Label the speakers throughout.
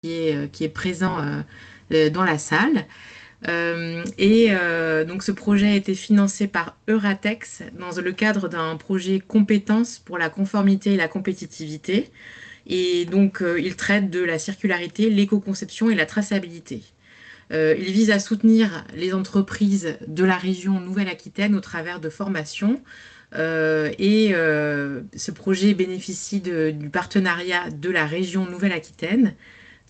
Speaker 1: qui est présent dans la salle. Donc ce projet a été financé par Euratex dans le cadre d'un projet compétences pour la conformité et la compétitivité. Et donc il traite de la circularité, l'éco-conception et la traçabilité. Il vise à soutenir les entreprises de la région Nouvelle-Aquitaine au travers de formations. Ce projet bénéficie du partenariat de la région Nouvelle-Aquitaine,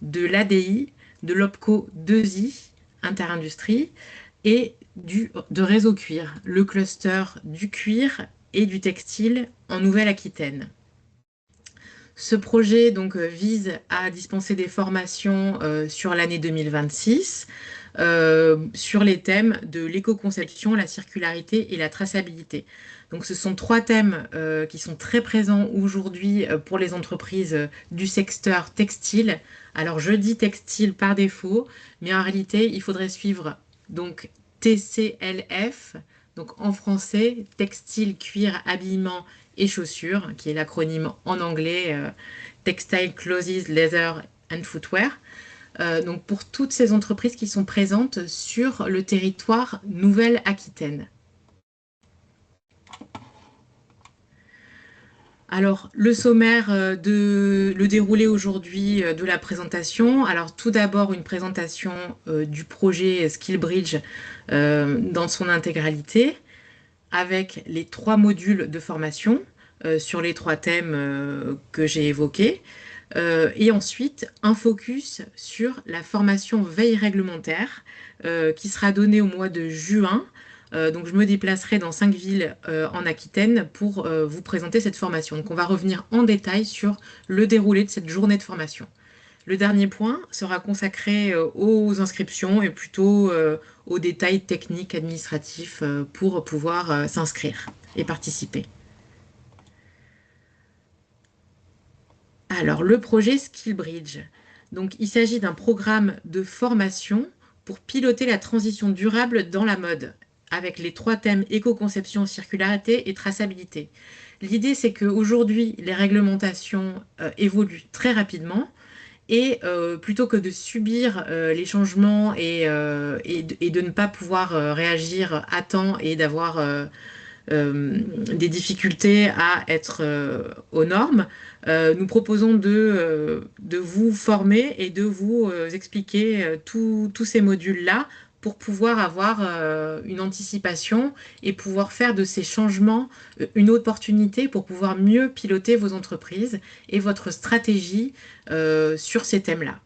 Speaker 1: de l'ADI, de l'OPCO 2I, Interindustrie, et de Réseau Cuir, le cluster du cuir et du textile en Nouvelle-Aquitaine. Ce projet donc vise à dispenser des formations sur l'année 2026 sur les thèmes de l'éco-conception, la circularité et la traçabilité. Donc ce sont trois thèmes qui sont très présents aujourd'hui pour les entreprises du secteur textile. Alors je dis textile par défaut, mais en réalité il faudrait suivre donc TCLF, donc en français textile, cuir, habillement et chaussures, qui est l'acronyme en anglais Textile, Clothes, Leather and Footwear. Donc pour toutes ces entreprises qui sont présentes sur le territoire Nouvelle-Aquitaine. Alors, le sommaire de le déroulé aujourd'hui de la présentation. Alors, tout d'abord, une présentation du projet SkillBridge dans son intégralité, avec les trois modules de formation sur les trois thèmes que j'ai évoqués. Et ensuite, un focus sur la formation veille réglementaire qui sera donnée au mois de juin. Donc, je me déplacerai dans 5 villes en Aquitaine pour vous présenter cette formation. Donc, on va revenir en détail sur le déroulé de cette journée de formation. Le dernier point sera consacré aux inscriptions et plutôt aux détails techniques administratifs pour pouvoir s'inscrire et participer. Alors, le projet SkillBridge. Donc, il s'agit d'un programme de formation pour piloter la transition durable dans la mode, avec les trois thèmes éco-conception, circularité et traçabilité. L'idée, c'est qu'aujourd'hui, les réglementations évoluent très rapidement et plutôt que de subir les changements et de ne pas pouvoir réagir à temps et d'avoir des difficultés à être aux normes, nous proposons de vous former et de vous expliquer tous ces modules-là pour pouvoir avoir une anticipation et pouvoir faire de ces changements une opportunité pour pouvoir mieux piloter vos entreprises et votre stratégie sur ces thèmes-là.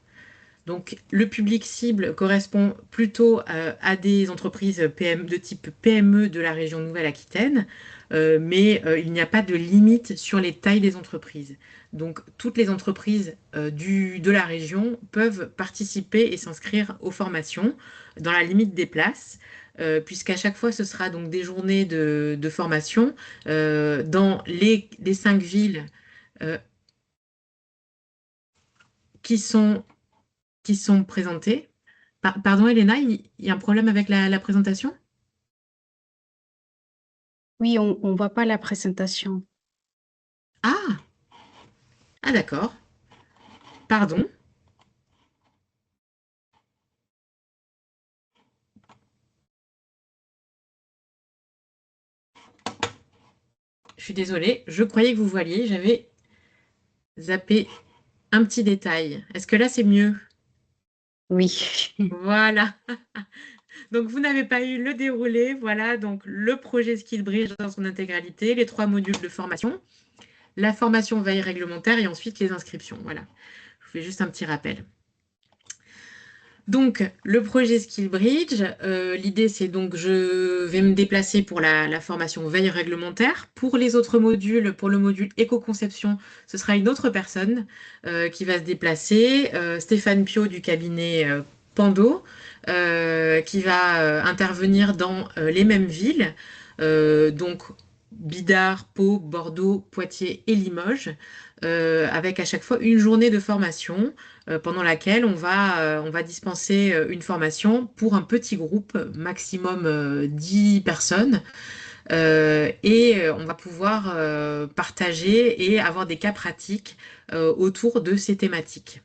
Speaker 1: Donc, le public cible correspond plutôt à des entreprises de type PME de la région Nouvelle-Aquitaine, mais il n'y a pas de limite sur les tailles des entreprises. Donc, toutes les entreprises de la région peuvent participer et s'inscrire aux formations dans la limite des places. Puisqu'à chaque fois, ce sera donc des journées de formation dans les 5 villes euh, qui sont qui sont présentés. Pardon, Elena, il y a un problème avec la présentation?
Speaker 2: Oui, on ne voit pas la présentation.
Speaker 1: Ah, ah d'accord. Pardon. Je suis désolée. Je croyais que vous voiliez. J'avais zappé un petit détail. Est-ce que là, c'est mieux?
Speaker 2: Oui.
Speaker 1: Voilà. Donc, vous n'avez pas eu le déroulé. Voilà, donc le projet SkillBridge dans son intégralité, les trois modules de formation, la formation veille réglementaire et ensuite les inscriptions. Voilà. Je vous fais juste un petit rappel. Donc, le projet SkillBridge, l'idée c'est donc je vais me déplacer pour la formation veille réglementaire. Pour les autres modules, pour le module éco-conception, ce sera une autre personne qui va se déplacer, Stéphane Pio du cabinet Pando, qui va intervenir dans les mêmes villes, donc Bidart, Pau, Bordeaux, Poitiers et Limoges, avec à chaque fois une journée de formation pendant laquelle on va dispenser une formation pour un petit groupe, maximum 10 personnes, on va pouvoir partager et avoir des cas pratiques autour de ces thématiques.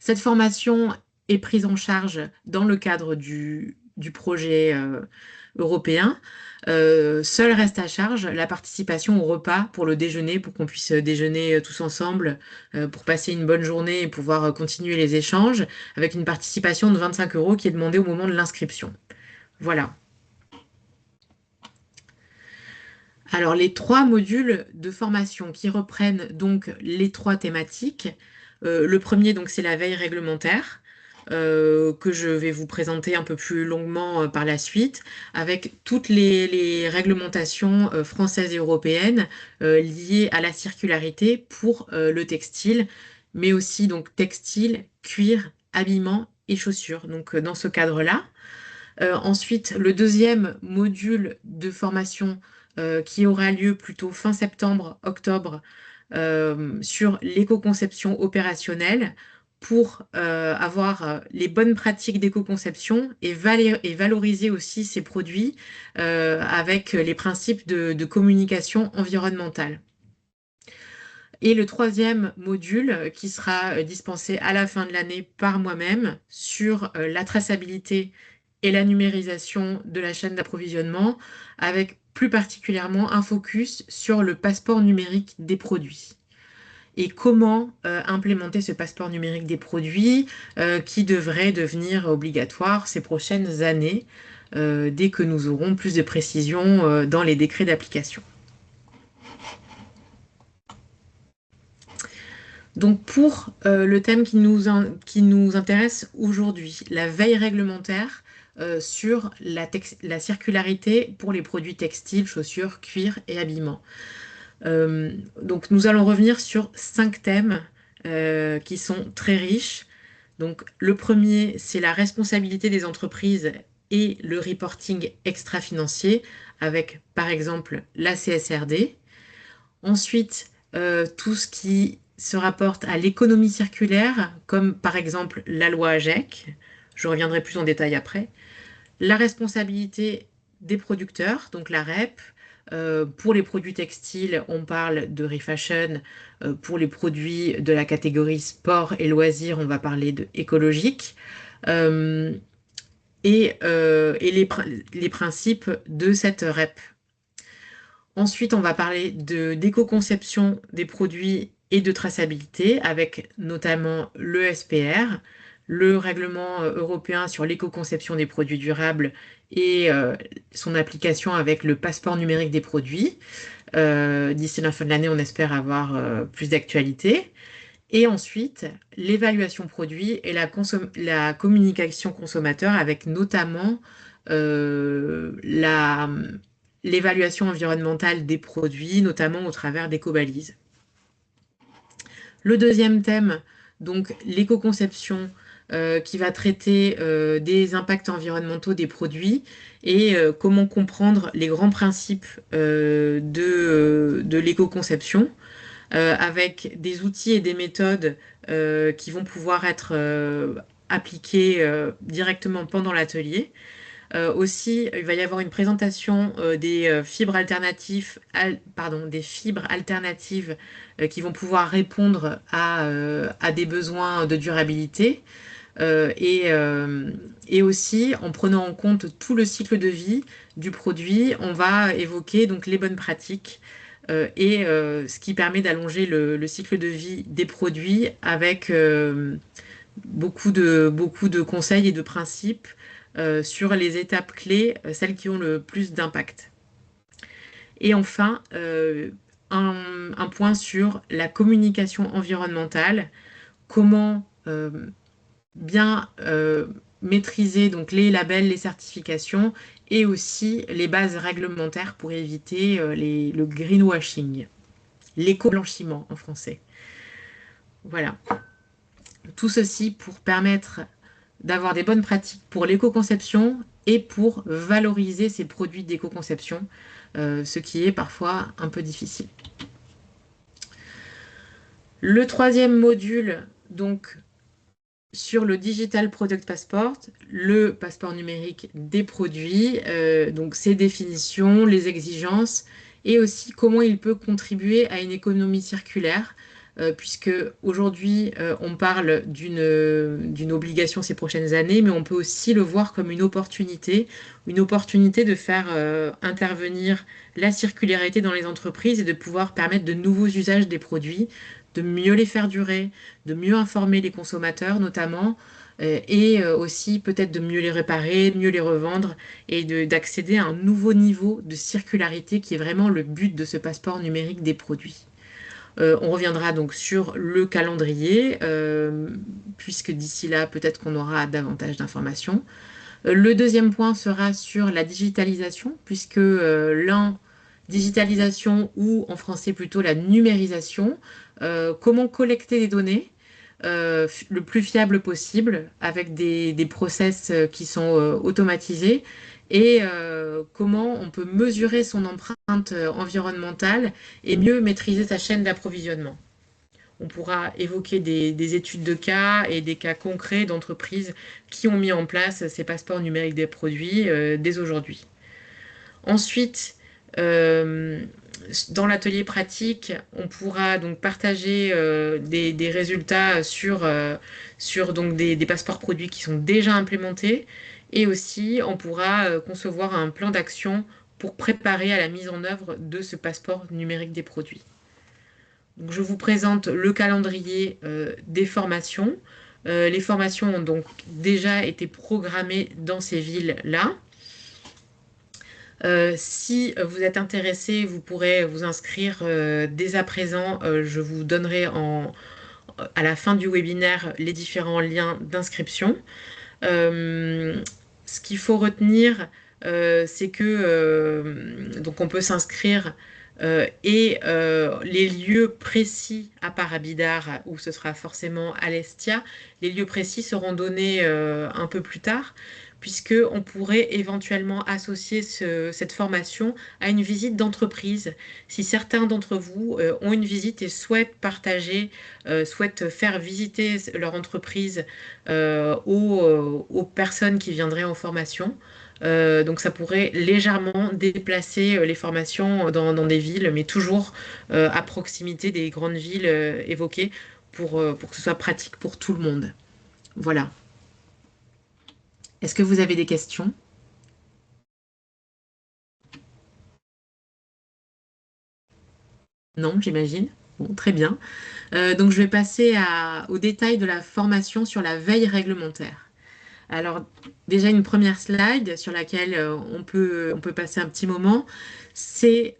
Speaker 1: Cette formation est prise en charge dans le cadre du projet européen. Seul reste à charge la participation au repas pour le déjeuner, pour qu'on puisse déjeuner tous ensemble, pour passer une bonne journée et pouvoir continuer les échanges, avec une participation de 25 € qui est demandée au moment de l'inscription. Voilà. Alors, les 3 modules de formation qui reprennent donc les 3 thématiques. Le premier, donc, c'est la veille réglementaire, que je vais vous présenter un peu plus longuement par la suite, avec toutes les réglementations françaises et européennes liées à la circularité pour le textile, mais aussi donc textile, cuir, habillement et chaussures. Donc, dans ce cadre-là. Ensuite, le deuxième module de formation qui aura lieu plutôt fin septembre, octobre, sur l'éco-conception opérationnelle pour avoir les bonnes pratiques d'éco-conception et, et valoriser aussi ces produits avec les principes de communication environnementale. Et le troisième module qui sera dispensé à la fin de l'année par moi-même sur la traçabilité et la numérisation de la chaîne d'approvisionnement, avec plus particulièrement un focus sur le passeport numérique des produits. Et comment implémenter ce passeport numérique des produits qui devrait devenir obligatoire ces prochaines années, dès que nous aurons plus de précisions dans les décrets d'application. Donc pour le thème qui nous intéresse aujourd'hui, la veille réglementaire sur la circularité pour les produits textiles, chaussures, cuir et habillement. Donc nous allons revenir sur 5 thèmes qui sont très riches. Donc le premier, c'est la responsabilité des entreprises et le reporting extra-financier avec par exemple la CSRD. Ensuite, tout ce qui se rapporte à l'économie circulaire, comme par exemple la loi AGEC, je reviendrai plus en détail après, la responsabilité des producteurs, donc la REP. Pour les produits textiles, on parle de refashion. Pour les produits de la catégorie sport et loisirs, on va parler de écologique. Euh, et les principes de cette REP. Ensuite, on va parler d'éco-conception des produits et de traçabilité, avec notamment le SPR, le règlement européen sur l'éco-conception des produits durables et son application avec le passeport numérique des produits. D'ici la fin de l'année, on espère avoir plus d'actualité. Et ensuite, l'évaluation produit et la communication consommateur avec notamment l'évaluation environnementale des produits, notamment au travers d'éco-balises. Le deuxième thème, donc l'éco-conception, qui va traiter des impacts environnementaux des produits et comment comprendre les grands principes de l'éco-conception avec des outils et des méthodes qui vont pouvoir être appliqués directement pendant l'atelier. Aussi, il va y avoir une présentation des fibres alternatives, des fibres alternatives qui vont pouvoir répondre à des besoins de durabilité. Et aussi, en prenant en compte tout le cycle de vie du produit, on va évoquer donc les bonnes pratiques et ce qui permet d'allonger le cycle de vie des produits avec beaucoup de conseils et de principes sur les étapes clés, celles qui ont le plus d'impact. Et enfin, un point sur la communication environnementale, comment bien maîtriser donc les labels, les certifications et aussi les bases réglementaires pour éviter le greenwashing, l'éco-blanchiment en français. Voilà. Tout ceci pour permettre d'avoir des bonnes pratiques pour l'éco-conception et pour valoriser ces produits d'éco-conception, ce qui est parfois un peu difficile. Le troisième module, donc, sur le Digital Product Passport, le passeport numérique des produits, donc ses définitions, les exigences et aussi comment il peut contribuer à une économie circulaire puisque aujourd'hui, on parle d'une obligation ces prochaines années, mais on peut aussi le voir comme une opportunité de faire intervenir la circularité dans les entreprises et de pouvoir permettre de nouveaux usages des produits, de mieux les faire durer, de mieux informer les consommateurs notamment, et aussi peut-être de mieux les réparer, de mieux les revendre et d'accéder à un nouveau niveau de circularité qui est vraiment le but de ce passeport numérique des produits. On reviendra donc sur le calendrier, puisque d'ici là, peut-être qu'on aura davantage d'informations. Le deuxième point sera sur la digitalisation, puisque digitalisation ou en français plutôt la numérisation, comment collecter les données le plus fiable possible avec des process qui sont automatisés et comment on peut mesurer son empreinte environnementale et mieux maîtriser sa chaîne d'approvisionnement. On pourra évoquer des études de cas et des cas concrets d'entreprises qui ont mis en place ces passeports numériques des produits dès aujourd'hui. Ensuite, euh, dans l'atelier pratique, on pourra donc partager des résultats sur donc des passeports produits qui sont déjà implémentés et aussi on pourra concevoir un plan d'action pour préparer à la mise en œuvre de ce passeport numérique des produits. Donc, je vous présente le calendrier des formations. Les formations ont donc déjà été programmées dans ces villes-là. Si vous êtes intéressé, vous pourrez vous inscrire dès à présent. Je vous donnerai à la fin du webinaire les différents liens d'inscription. Euh, Ce qu'il faut retenir, c'est que donc on peut s'inscrire et les lieux précis à Parabidar, où ce sera forcément Alestia, les lieux précis seront donnés un peu plus tard, puisque on pourrait éventuellement associer cette formation à une visite d'entreprise. Si certains d'entre vous ont une visite et souhaitent partager, souhaitent faire visiter leur entreprise aux personnes qui viendraient en formation. Donc ça pourrait légèrement déplacer les formations dans des villes, mais toujours à proximité des grandes villes évoquées pour que ce soit pratique pour tout le monde. Voilà. Est-ce que vous avez des questions? Non, j'imagine. Bon, très bien. Donc je vais passer au détail de la formation sur la veille réglementaire. Alors, déjà une première slide sur laquelle on peut passer un petit moment, c'est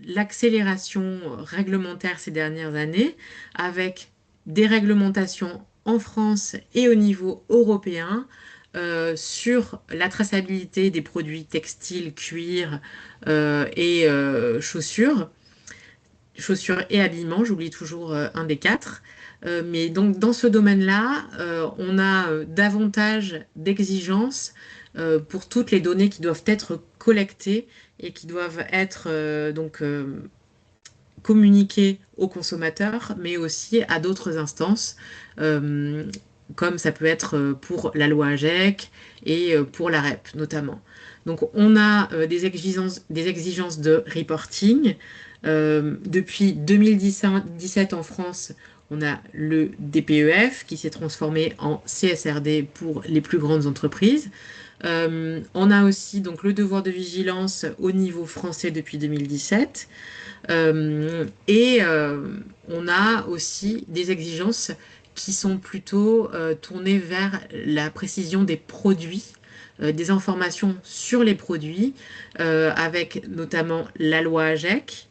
Speaker 1: l'accélération réglementaire ces dernières années avec des réglementations en France et au niveau européen sur la traçabilité des produits textiles, cuir et chaussures et habillement, j'oublie toujours un des quatre. Mais donc dans ce domaine-là, on a davantage d'exigences pour toutes les données qui doivent être collectées et qui doivent être communiquées aux consommateurs, mais aussi à d'autres instances, euh, comme ça peut être pour la loi AGEC et pour la REP notamment. Donc on a des exigences de reporting. Depuis 2017 en France, on a le DPEF qui s'est transformé en CSRD pour les plus grandes entreprises. On a aussi donc le devoir de vigilance au niveau français depuis 2017. On a aussi des exigences qui sont plutôt tournées vers la précision des produits, des informations sur les produits, avec notamment la loi AGEC,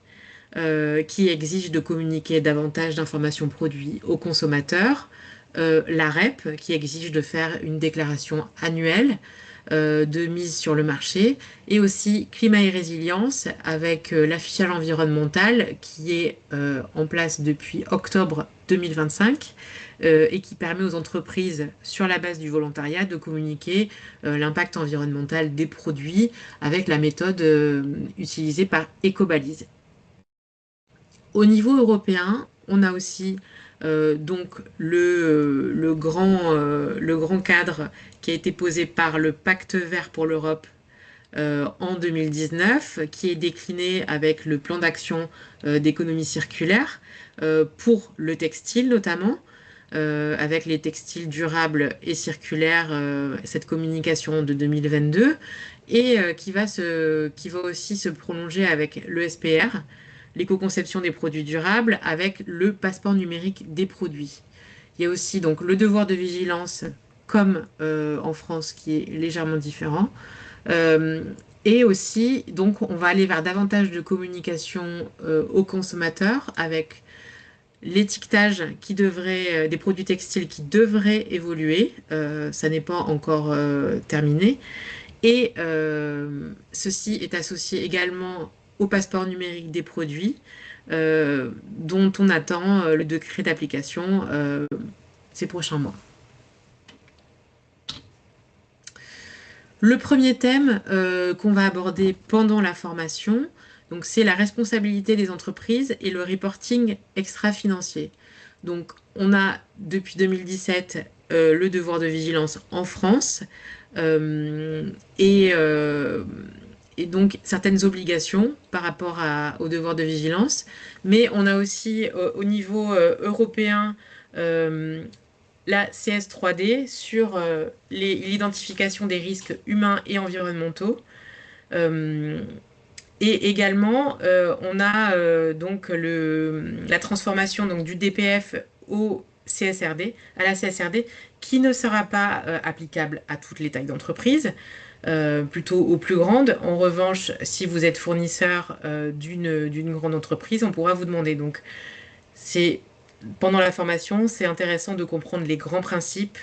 Speaker 1: qui exige de communiquer davantage d'informations produits aux consommateurs, la REP, qui exige de faire une déclaration annuelle de mise sur le marché, et aussi climat et résilience avec l'affichage environnemental qui est en place depuis octobre 2025 et qui permet aux entreprises, sur la base du volontariat, de communiquer l'impact environnemental des produits avec la méthode utilisée par Ecobalise. Au niveau européen, on a aussi donc le grand cadre qui a été posé par le Pacte vert pour l'Europe en 2019, qui est décliné avec le plan d'action d'économie circulaire pour le textile notamment, avec les textiles durables et circulaires, cette communication de 2022, et qui va aussi se prolonger avec l'ESPR, l'éco-conception des produits durables, avec le passeport numérique des produits. Il y a aussi donc le devoir de vigilance, comme en France, qui est légèrement différent. Euh, et aussi, donc, on va aller vers davantage de communication aux consommateurs avec l'étiquetage des produits textiles qui devrait évoluer. Ça n'est pas encore terminé. Et ceci est associé également au passeport numérique des produits, dont on attend le décret d'application ces prochains mois. Le premier thème qu'on va aborder pendant la formation, donc, c'est la responsabilité des entreprises et le reporting extra-financier. Donc, on a depuis 2017 le devoir de vigilance en France euh, et, euh, et donc certaines obligations par rapport au devoir de vigilance, mais on a aussi au niveau européen euh, la CS3D sur l'identification des risques humains et environnementaux. Euh, et également, on a donc la transformation donc, du DPF au CSRD, à la CSRD, qui ne sera pas applicable à toutes les tailles d'entreprise, plutôt aux plus grandes. En revanche, si vous êtes fournisseur d'une grande entreprise, on pourra vous demander. Donc, c'est pendant la formation, c'est intéressant de comprendre les grands principes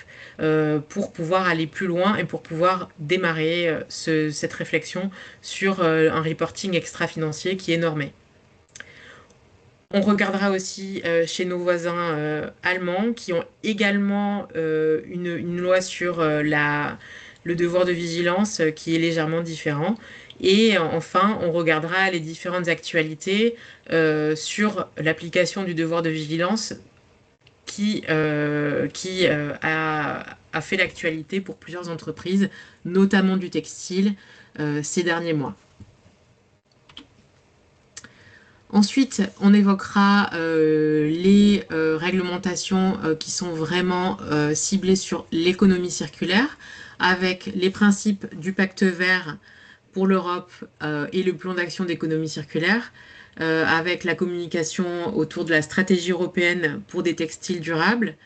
Speaker 1: pour pouvoir aller plus loin et pour pouvoir démarrer cette réflexion sur un reporting extra-financier qui est normé. On regardera aussi chez nos voisins allemands qui ont également une loi sur le devoir de vigilance qui est légèrement différent. Et enfin, on regardera les différentes actualités sur l'application du devoir de vigilance qui a fait l'actualité pour plusieurs entreprises, notamment du textile, ces derniers mois. Ensuite, on évoquera les réglementations qui sont vraiment ciblées sur l'économie circulaire, avec les principes du pacte vert pour l'Europe et le plan d'action d'économie circulaire, avec la communication autour de la stratégie européenne pour des textiles durables,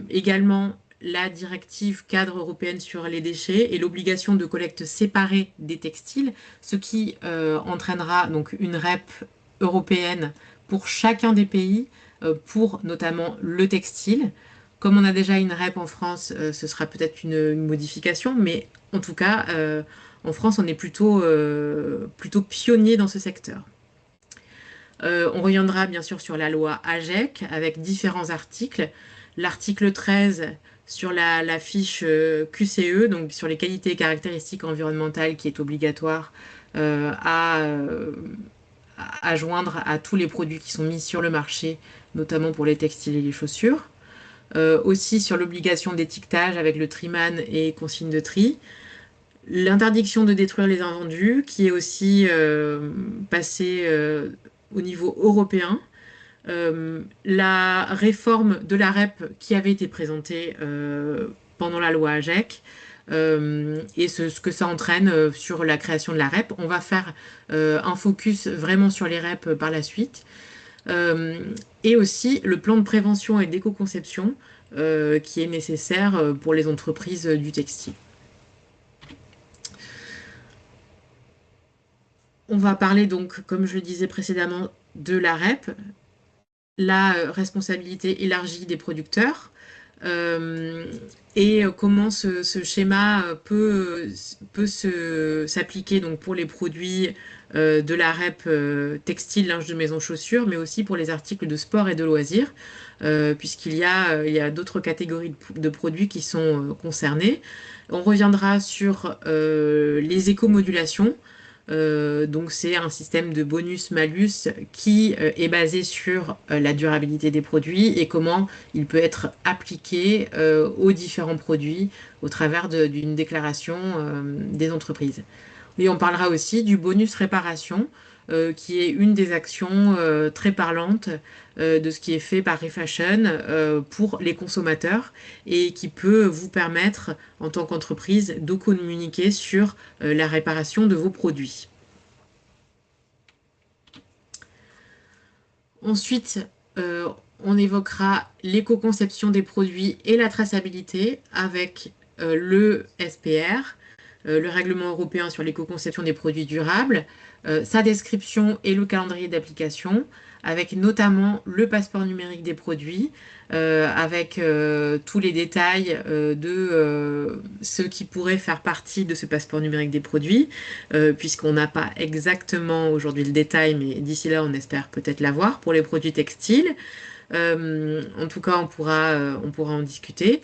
Speaker 1: également la directive cadre européenne sur les déchets et l'obligation de collecte séparée des textiles, ce qui entraînera donc une REP européenne pour chacun des pays, pour notamment le textile. Comme on a déjà une REP en France, ce sera peut-être une modification, mais en tout cas, en France, on est plutôt pionnier dans ce secteur. On reviendra bien sûr sur la loi AGEC avec différents articles. L'article 13 sur la fiche QCE, donc sur les qualités et caractéristiques environnementales qui est obligatoire à joindre à tous les produits qui sont mis sur le marché, notamment pour les textiles et les chaussures. Aussi sur l'obligation d'étiquetage avec le Triman et consigne de tri. L'interdiction de détruire les invendus, qui est aussi passée au niveau européen. La réforme de la REP qui avait été présentée pendant la loi AGEC et ce que ça entraîne sur la création de la REP. On va faire un focus vraiment sur les REP par la suite. Et aussi le plan de prévention et d'éco-conception qui est nécessaire pour les entreprises du textile. On va parler donc, comme je le disais précédemment, de la REP, la responsabilité élargie des producteurs, et comment ce schéma peut s'appliquer donc pour les produits de la REP textile, linge de maison, chaussures, mais aussi pour les articles de sport et de loisirs, il y a d'autres catégories de produits qui sont concernés. On reviendra sur les éco-modulations. Donc c'est un système de bonus-malus qui est basé sur la durabilité des produits et comment il peut être appliqué aux différents produits au travers d'une déclaration des entreprises. Et on parlera aussi du bonus réparation, qui est une des actions très parlantes de ce qui est fait par Refashion pour les consommateurs et qui peut vous permettre, en tant qu'entreprise, de communiquer sur la réparation de vos produits. Ensuite, euh, on évoquera l'éco-conception des produits et la traçabilité avec le SPR, le règlement européen sur l'éco-conception des produits durables, sa description et le calendrier d'application, avec notamment le passeport numérique des produits, avec tous les détails de ce qui pourrait faire partie de ce passeport numérique des produits, puisqu'on n'a pas exactement aujourd'hui le détail, mais d'ici là, on espère peut-être l'avoir pour les produits textiles. En tout cas, on pourra en discuter.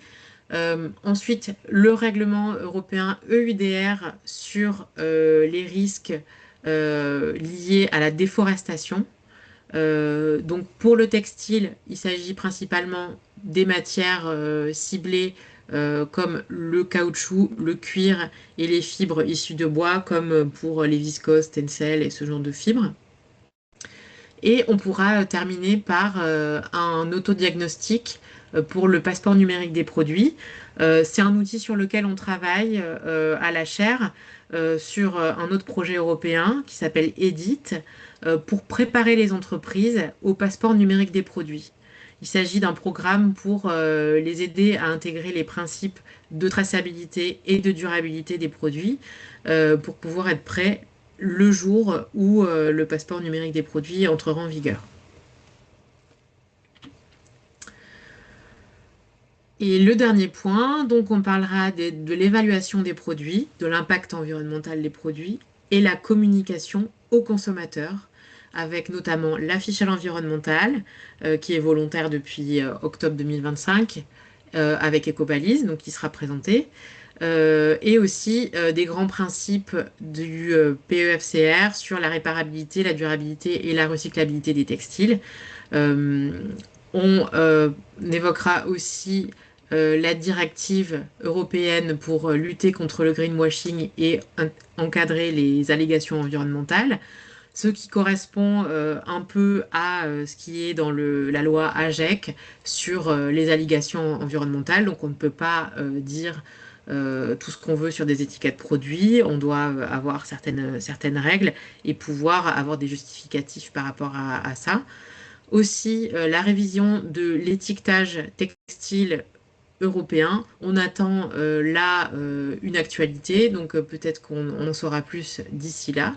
Speaker 1: Ensuite, le règlement européen EUDR sur les risques liés à la déforestation. Donc pour le textile, il s'agit principalement des matières ciblées comme le caoutchouc, le cuir et les fibres issues de bois, comme pour les viscoses, tencel et ce genre de fibres. Et on pourra terminer par un autodiagnostic pour le passeport numérique des produits. C'est un outil sur lequel on travaille à la chaire sur un autre projet européen qui s'appelle EDIT pour préparer les entreprises au passeport numérique des produits. Il s'agit d'un programme pour les aider à intégrer les principes de traçabilité et de durabilité des produits pour pouvoir être prêts le jour où le passeport numérique des produits entrera en vigueur. Et le dernier point, donc on parlera de l'évaluation des produits, de l'impact environnemental des produits et la communication aux consommateurs, avec notamment l'affichage environnemental qui est volontaire depuis octobre 2025 avec Ecobalise, donc qui sera présenté, et aussi des grands principes du PEFCR sur la réparabilité, la durabilité et la recyclabilité des textiles. Euh, on évoquera aussi la directive européenne pour lutter contre le greenwashing et encadrer les allégations environnementales, ce qui correspond un peu à ce qui est dans la loi AGEC sur les allégations environnementales. Donc on ne peut pas dire tout ce qu'on veut sur des étiquettes produits. On doit avoir certaines règles et pouvoir avoir des justificatifs par rapport à ça. Aussi, la révision de l'étiquetage textile européen. On attend là une actualité, donc peut-être qu'on en saura plus d'ici là.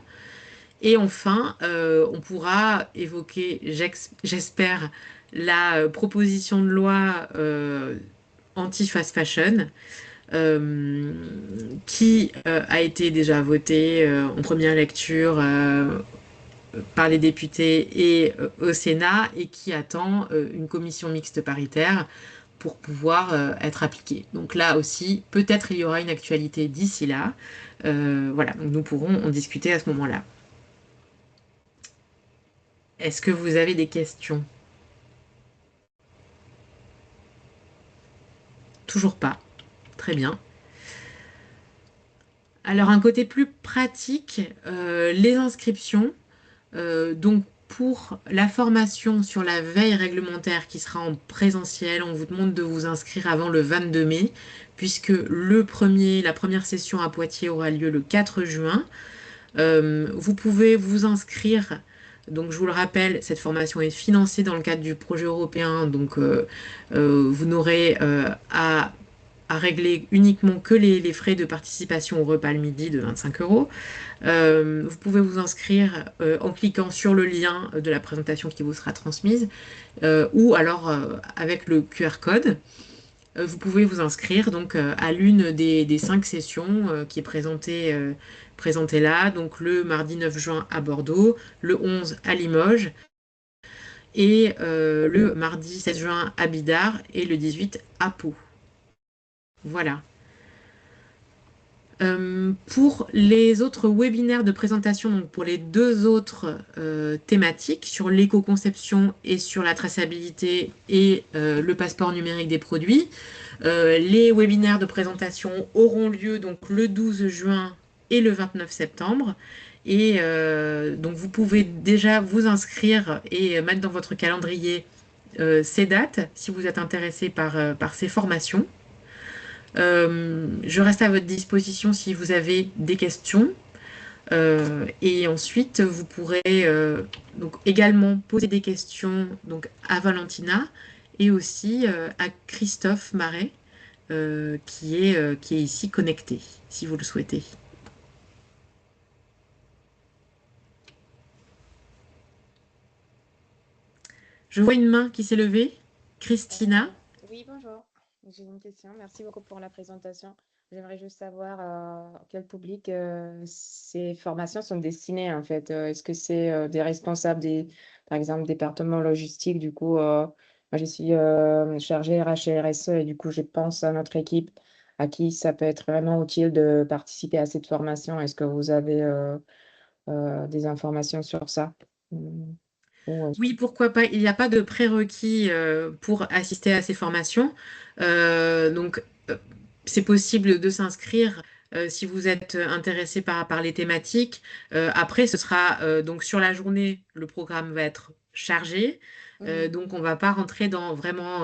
Speaker 1: Et enfin, on pourra évoquer, j'espère, la proposition de loi anti-fast fashion euh, qui a été déjà votée en première lecture par les députés et au Sénat et qui attend une commission mixte paritaire pour pouvoir être appliquée. Donc là aussi, peut-être il y aura une actualité d'ici là. Voilà, donc nous pourrons en discuter à ce moment-là. Est-ce que vous avez des questions? Toujours pas. Très bien. Alors, un côté plus pratique, les inscriptions. Donc, pour la formation sur la veille réglementaire qui sera en présentiel, on vous demande de vous inscrire avant le 22 mai, puisque la première session à Poitiers aura lieu le 4 juin. Vous pouvez vous inscrire. Donc, je vous le rappelle, cette formation est financée dans le cadre du projet européen. Donc, vous n'aurez à régler uniquement que les frais de participation au repas le midi de 25 euros. Vous pouvez vous inscrire en cliquant sur le lien de la présentation qui vous sera transmise ou alors avec le QR code. Vous pouvez vous inscrire donc à l'une des 5 sessions qui est présentée là, donc le mardi 9 juin à Bordeaux, le 11 à Limoges et le mardi 16 juin à Bidart et le 18 à Pau. Voilà. Pour les autres webinaires de présentation, donc pour les deux autres thématiques, sur l'éco-conception et sur la traçabilité et le passeport numérique des produits, les webinaires de présentation auront lieu donc le 12 juin et le 29 septembre. Et donc vous pouvez déjà vous inscrire et mettre dans votre calendrier ces dates si vous êtes intéressé par ces formations. Je reste à votre disposition si vous avez des questions. Et ensuite, vous pourrez donc également poser des questions donc, à Valentina et aussi à Christophe Marais, qui est ici connecté, si vous le souhaitez. Je vois une main qui s'est levée. Christina.
Speaker 3: Oui, bonjour. J'ai une question. Merci beaucoup pour la présentation. J'aimerais juste savoir quel public ces formations sont destinées en fait. Est-ce que c'est des responsables des, par exemple, départements logistiques? Du coup, moi je suis chargée RH et RSE et du coup je pense à notre équipe à qui ça peut être vraiment utile de participer à cette formation. Est-ce que vous avez des informations sur ça? Mm. Ou est-ce que-
Speaker 1: Oui, pourquoi pas. Il n'y a pas de prérequis pour assister à ces formations. Donc, euh, c'est possible de s'inscrire si vous êtes intéressé par les thématiques. Après, ce sera donc sur la journée, le programme va être chargé.
Speaker 3: Mhm.
Speaker 1: Donc, on ne va pas rentrer dans vraiment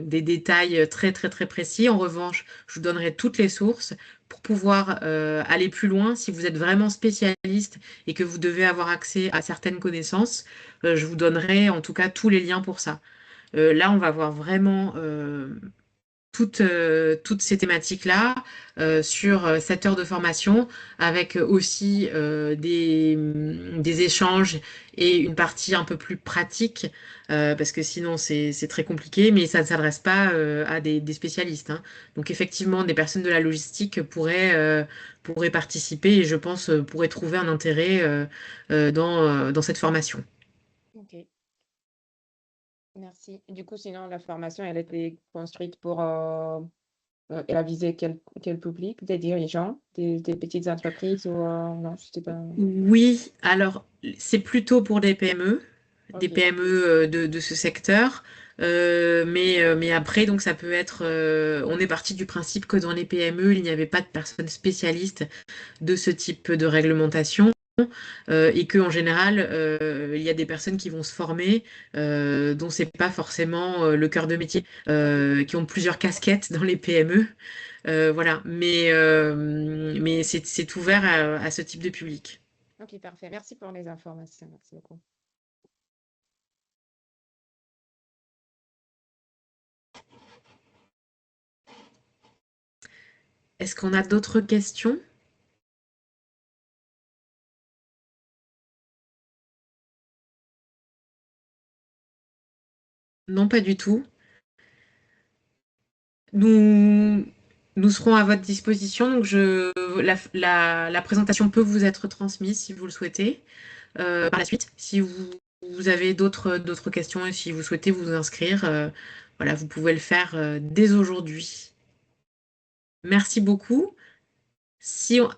Speaker 1: des détails très, très, très précis. En revanche, je vous donnerai toutes les sources pour pouvoir aller plus loin. Si vous êtes vraiment spécialiste et que vous devez avoir accès à certaines connaissances, je vous donnerai en tout cas tous les liens pour ça. Là, on va voir vraiment toutes ces thématiques-là sur 7 heures de formation, avec aussi des échanges et une partie un peu plus pratique, parce que sinon c'est très compliqué, mais ça ne s'adresse pas à des spécialistes, hein. Donc effectivement, des personnes de la logistique pourraient participer et je pense pourraient trouver un intérêt dans cette formation.
Speaker 3: Ok. Merci. Du coup, sinon, la formation, elle a été construite pour, elle a visé quel public? Des dirigeants, des petites entreprises ou, non, je sais pas.
Speaker 1: Oui, alors c'est plutôt pour des
Speaker 3: Ok,
Speaker 1: PME de ce secteur. Mais après, donc ça peut être, on est parti du principe que dans les PME, il n'y avait pas de personnes spécialistes de ce type de réglementation, et que en général, il y a des personnes qui vont se former, dont c'est pas forcément le cœur de métier,
Speaker 3: ok,
Speaker 1: qui ont plusieurs casquettes dans les PME. Voilà, mais c'est ouvert à ce type de public.
Speaker 3: ok, parfait. Merci pour les informations. Merci beaucoup.
Speaker 1: Est-ce qu'on a d'autres questions? Non, pas du tout. Nous, nous serons à votre disposition. Donc la présentation peut vous être transmise si vous le souhaitez par la suite. Si vous avez d'autres questions et si vous souhaitez vous inscrire, voilà, vous pouvez le faire dès aujourd'hui. Merci beaucoup. Si on-